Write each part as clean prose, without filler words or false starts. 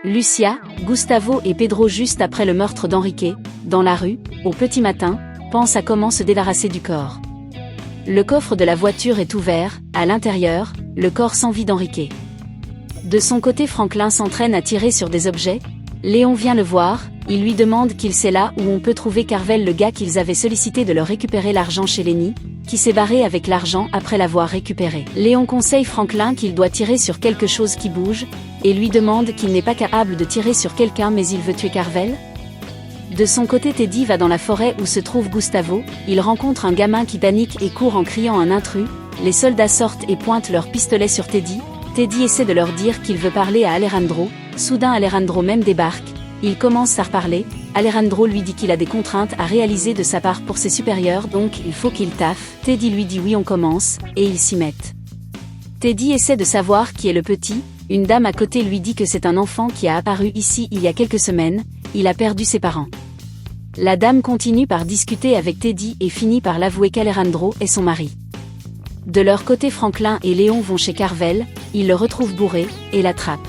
Lucia, Gustavo et Pedro juste après le meurtre d'Enrique, dans la rue, au petit matin, pensent à comment se débarrasser du corps. Le coffre de la voiture est ouvert, à l'intérieur, le corps sans vie d'Enrique. De son côté Franklin s'entraîne à tirer sur des objets. Léon vient le voir, il lui demande qu'il sait là où on peut trouver Carvel, le gars qu'ils avaient sollicité de leur récupérer l'argent chez Lenny, qui s'est barré avec l'argent après l'avoir récupéré. Léon conseille Franklin qu'il doit tirer sur quelque chose qui bouge, et lui demande qu'il n'est pas capable de tirer sur quelqu'un mais il veut tuer Carvel. De son côté Teddy va dans la forêt où se trouve Gustavo, il rencontre un gamin qui panique et court en criant un intrus, les soldats sortent et pointent leurs pistolets sur Teddy. Teddy essaie de leur dire qu'il veut parler à Alejandro, soudain Alejandro même débarque, il commence à reparler, Alejandro lui dit qu'il a des contraintes à réaliser de sa part pour ses supérieurs donc il faut qu'il taffe, Teddy lui dit oui on commence, et ils s'y mettent. Teddy essaie de savoir qui est le petit, une dame à côté lui dit que c'est un enfant qui a apparu ici il y a quelques semaines, il a perdu ses parents. La dame continue par discuter avec Teddy et finit par l'avouer qu'Alejandro est son mari. De leur côté Franklin et Léon vont chez Carvel, ils le retrouvent bourré, et l'attrapent.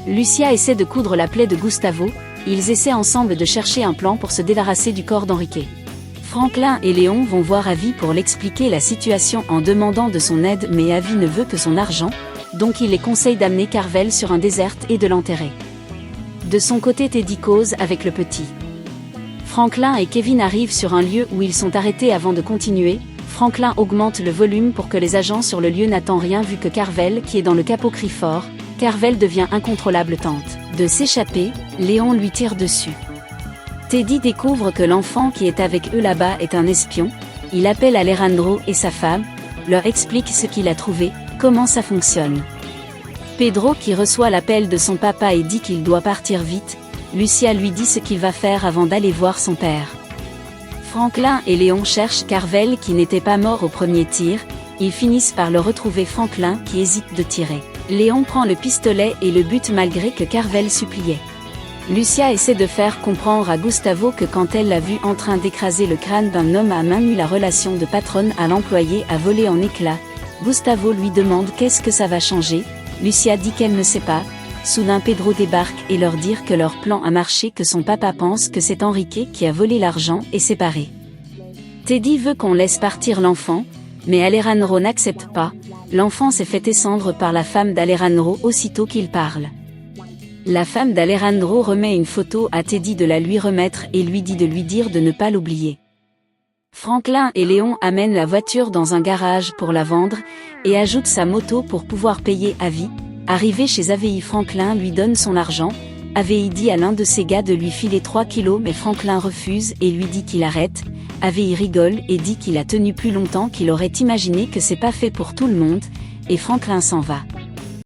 Lucia essaie de coudre la plaie de Gustavo, ils essaient ensemble de chercher un plan pour se débarrasser du corps d'Enrique. Franklin et Léon vont voir Avi pour l'expliquer la situation en demandant de son aide mais Avi ne veut que son argent, donc il les conseille d'amener Carvel sur un désert et de l'enterrer. De son côté Teddy cause avec le petit. Franklin et Kevin arrivent sur un lieu où ils sont arrêtés avant de continuer. Franklin augmente le volume pour que les agents sur le lieu n'attendent rien vu que Carvel qui est dans le capot crie fort. Carvel devient incontrôlable, tente de s'échapper, Léon lui tire dessus. Teddy découvre que l'enfant qui est avec eux là-bas est un espion, il appelle Alejandro et sa femme, leur explique ce qu'il a trouvé, comment ça fonctionne. Pedro qui reçoit l'appel de son papa et dit qu'il doit partir vite, Lucia lui dit ce qu'il va faire avant d'aller voir son père. Franklin et Léon cherchent Carvel qui n'était pas mort au premier tir, ils finissent par le retrouver Franklin qui hésite de tirer. Léon prend le pistolet et le bute malgré que Carvel suppliait. Lucia essaie de faire comprendre à Gustavo que quand elle l'a vu en train d'écraser le crâne d'un homme à main nue la relation de patronne à l'employé a volé en éclats. Gustavo lui demande qu'est-ce que ça va changer, Lucia dit qu'elle ne sait pas. Soudain Pedro débarque et leur dit que leur plan a marché, que son papa pense que c'est Enrique qui a volé l'argent et séparé. Teddy veut qu'on laisse partir l'enfant, mais Alejandro n'accepte pas, l'enfant s'est fait descendre par la femme d'Alejandro aussitôt qu'il parle. La femme d'Alejandro remet une photo à Teddy de la lui remettre et lui dit de lui dire de ne pas l'oublier. Franklin et Léon amènent la voiture dans un garage pour la vendre, et ajoutent sa moto pour pouvoir payer Avi. Arrivé chez Avi, Franklin lui donne son argent, Avi dit à l'un de ses gars de lui filer 3 kilos mais Franklin refuse et lui dit qu'il arrête. Avi rigole et dit qu'il a tenu plus longtemps qu'il aurait imaginé que c'est pas fait pour tout le monde, et Franklin s'en va.